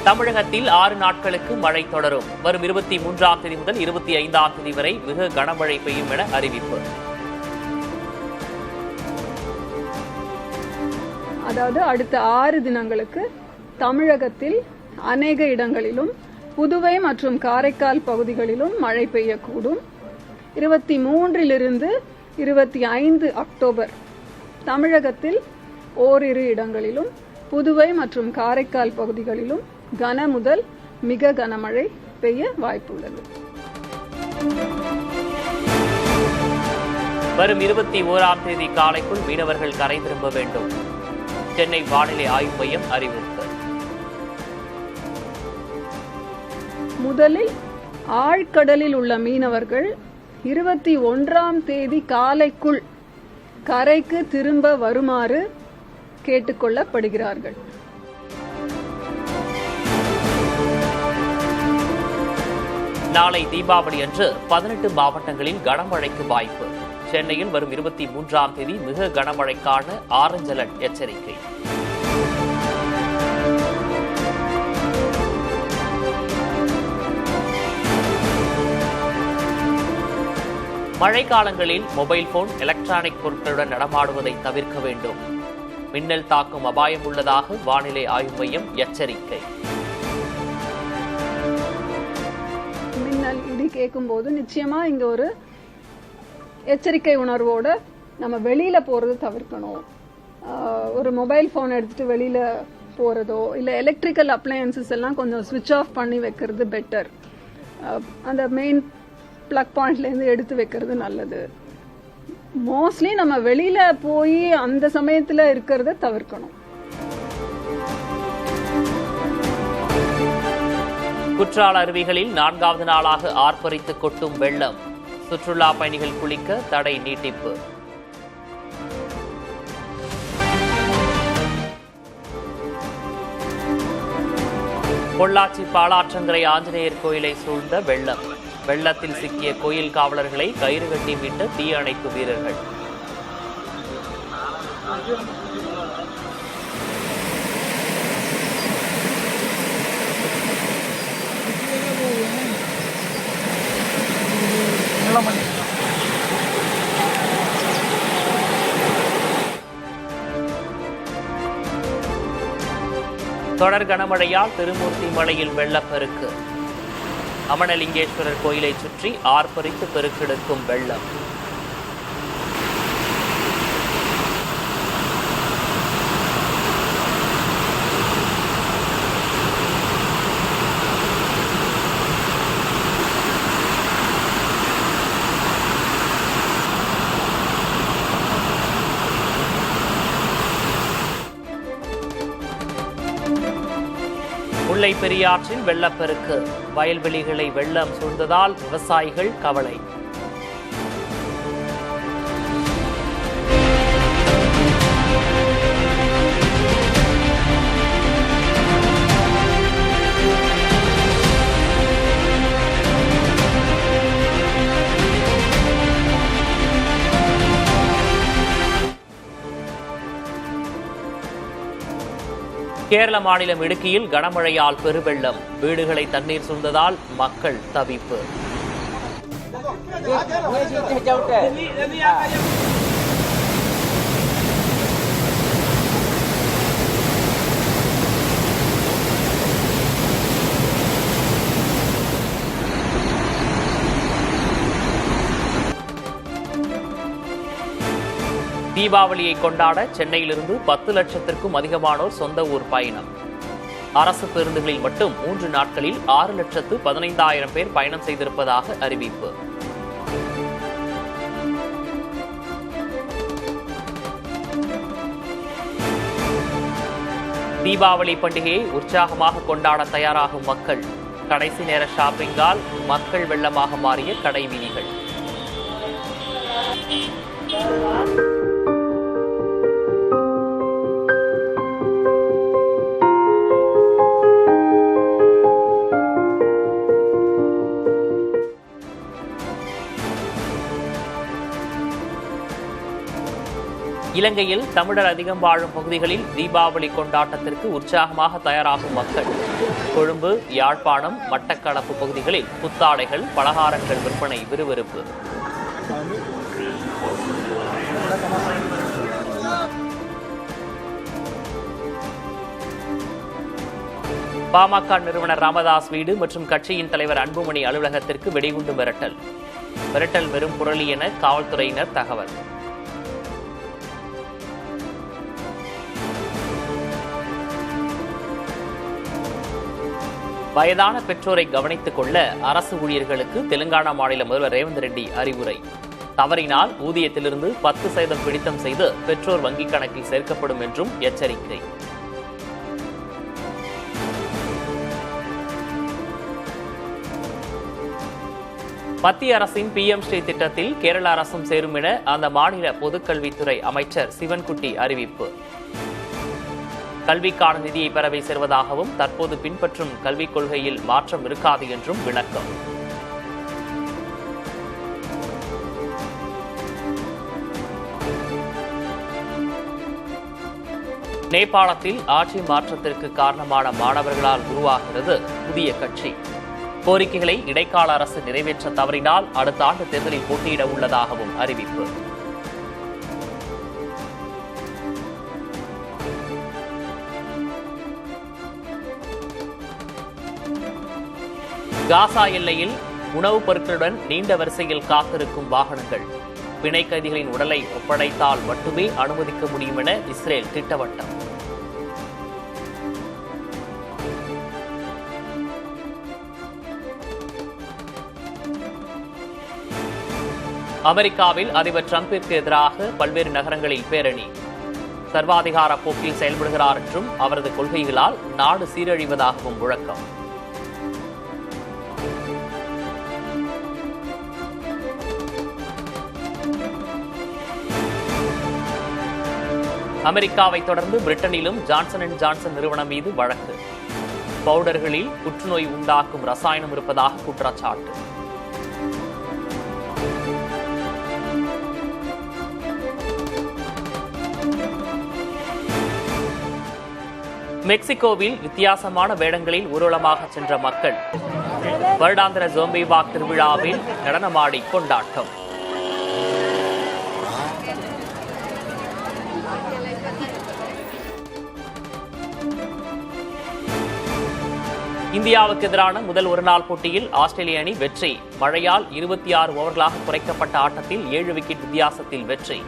தமிழகத்தில் 6 நாட்களுக்கு மழை தொடரும். வரும் 23ஆம் தேதி முதல் 25ஆம் தேதி வரை மிக கனமழை பெய்யும் என அறிவிப்பு. அதாவது அடுத்த 6 தினங்களுக்கு தமிழகத்தில் அநேக இடங்களிலும் புதுவை மற்றும் காரைக்கால் பகுதிகளிலும் மழை பெய்யக்கூடும். 23 25 அக்டோபர் தமிழகத்தில் ஓரிரு இடங்களிலும் புதுவை மற்றும் காரைக்கால் பகுதிகளிலும் கன முதல் மிக கனமழை பெய்ய வாய்ப்புள்ளது. வரும் 21ஆம் தேதி காலைக்குள் மீனவர்கள் கரை திரும்ப வேண்டும். சென்னை வானிலை ஆய்வு மையம் அறிவிப்பு. முதலில் ஆழ்கடலில் உள்ள மீனவர்கள் 21ஆம் தேதி காலைக்குள் கரைக்கு திரும்ப வருமாறு கேட்டுக்கொள்ளப்படுகிறார்கள். நாளை தீபாவளி அன்று 18 மாவட்டங்களில் கனமழைக்கு வாய்ப்பு. சென்னையில் வரும் 23ஆம் தேதி மிக கனமழைக்கான ஆரஞ்சு அலர்ட் எச்சரிக்கை. மழைக்காலங்களில் மொபைல் போன், எலக்ட்ரானிக் பொருட்களுடன் நடமாடுவதை தவிர்க்க வேண்டும். மின்னல் தாக்கும் அபாயம் உள்ளதாக வானிலை ஆய்வு மையம் எச்சரிக்கை. மின்னல், இடி கேட்கும் போது நிச்சயமா இங்க ஒரு எச்சரிக்கை உணர்வோட நம்ம வெளியில போறது தவிர்க்கணும். ஒரு மொபைல் போன் எடுத்துட்டு வெளியில போறதோ இல்ல எலக்ட்ரிக்கல் அப்ளையன்சஸ் எல்லாம் கொஞ்சம் ஸ்விட்ச் ஆஃப் பண்ணி வைக்கிறது பெட்டர். அந்த மெயின் பிளக் பாயிண்ட்ல இருந்து எடுத்து வைக்கிறது நல்லது. மோஸ்ட்லி நம்ம வெளியில போய் அந்த சமயத்துல இருக்கிறத தவிர்க்கணும். குற்றால அருவிகளில் 4வது நாளாக ஆர்ப்பரித்து கொட்டும் வெள்ளம். சுற்றுலா பயணிகள் குளிக்க தடை நீட்டிப்பு. பொள்ளாச்சி பாலாற்றங்கரை ஆஞ்சநேயர் கோயிலை சூழ்ந்த வெள்ளம். வெள்ளத்தில் சிக்கிய கோயில் காவலர்களை கயிறு கட்டி மீட்ட தீயணைப்பு வீரர்கள். தொடர் கனமழையால் திருமூர்த்தி மலையில் வெள்ளப்பெருக்கு. அமனலிங்கேஸ்வரர் கோயிலை சுற்றி ஆர்ப்பரித்து பெருக்கெடுக்கும் வெள்ளம். முல்லை பெரியாற்றில் வெள்ளப்பெருக்கு. வயல்வெளிகளை வெள்ளம் சூழ்ந்ததால் விவசாயிகள் கவலை. கேரள மாநிலம் இடுக்கியில் கனமழையால் பெருவெள்ளம். வீடுகளை தண்ணீர் சூழ்ந்ததால் மக்கள் தவிப்பு. தீபாவளியை கொண்டாட சென்னையிலிருந்து 10 லட்சத்திற்கும் அதிகமானோர் சொந்த ஊர் பயணம். அரசு பேருந்துகளில் மட்டும் 3 நாட்களில் 6,15,000 பேர் பயணம் செய்திருப்பதாக அறிவிப்பு. தீபாவளி பண்டிகையை உற்சாகமாக கொண்டாட தயாராகும் மக்கள். கடைசி நேர ஷாப்பிங்கால் மக்கள் வெள்ளமாக மாறிய கடை வீதிகள். இலங்கையில் தமிழர் அதிகம் வாழும் பகுதிகளில் தீபாவளி கொண்டாட்டத்திற்கு உற்சாகமாக தயாராகும் மக்கள். கொழும்பு, யாழ்ப்பாணம், மட்டக்களப்பு பகுதிகளில் புத்தாடைகள், பலகாரங்கள் விற்பனை விறுவிறுப்பு. பாமக நிறுவனர் ராமதாஸ் வீடு மற்றும் கட்சியின் தலைவர் அன்புமணி அலுவலகத்திற்கு வெடிகுண்டு மிரட்டல். மிரட்டல் வெறும் புரளி என காவல்துறையினர் தகவல். வயதான பெற்றோரை கவனித்துக் கொள்ள அரசு ஊழியர்களுக்கு தெலுங்கானா மாநில முதல்வர் ரேவந்த் ரெட்டி அறிவுரை. தவறினால் ஊதியத்திலிருந்து 10% பிடித்தம் செய்து பெற்றோர் வங்கிக் கணக்கில் சேர்க்கப்படும் என்றும் எச்சரிக்கை. மத்திய அரசின் PM ஸ்ரீ திட்டத்தில் கேரள அரசும் சேரும் என அந்த மாநில பொதுக்கல்வித்துறை அமைச்சர் சிவன்குட்டி அறிவிப்பு. கல்விக்கான நிதியை பெறவே சேர்வதாகவும் தற்போது பின்பற்றும் கல்விக் கொள்கையில் மாற்றம் இருக்காது என்றும் விளக்கம். நேபாளத்தில் ஆட்சி மாற்றத்திற்கு காரணமான மாணவர்களால் உருவாகிறது புதிய கட்சி. கோரிக்கைகளை இடைக்கால அரசு நிறைவேற்ற தவறினால் அடுத்த ஆண்டு தேர்தலில் போட்டியிட உள்ளதாகவும் அறிவிப்பு. காசா எல்லையில் உணவுப் பொருட்களுடன் நீண்ட வரிசையில் காத்திருக்கும் வாகனங்கள். பிணை கைதிகளின் உடலை ஒப்படைத்தால் மட்டுமே அனுமதிக்க முடியும் என இஸ்ரேல் திட்டவட்டம். அமெரிக்காவில் அதிபர் டிரம்பிற்கு எதிராக பல்வேறு நகரங்களில் பேரணி. சர்வாதிகார போக்கில் செயல்படுகிறார் என்றும் அவரது கொள்கைகளால் நாடு சீரழிவதாகவும் முழக்கம். அமெரிக்காவை தொடர்ந்து பிரிட்டனிலும் ஜான்சன் அண்ட் ஜான்சன் நிறுவனம் மீது வழக்கு. பவுடர்களில் புற்றுநோய் உண்டாக்கும் ரசாயனம் இருப்பதாக குற்றச்சாட்டு. மெக்சிகோவில் வித்தியாசமான வேடங்களில் ஊர்வலமாக சென்ற மக்கள். வருடாந்திர ஜோம்பி வாக் திருவிழாவில் நடனமாடி கொண்டாட்டம். இந்தியாவுக்கு எதிரான முதல் ஒருநாள் போட்டியில் ஆஸ்திரேலிய அணி வெற்றி. மழையால் 26 ஓவர்களாக குறைக்கப்பட்ட ஆட்டத்தில் 7 விக்கெட் வித்தியாசத்தில் வெற்றி.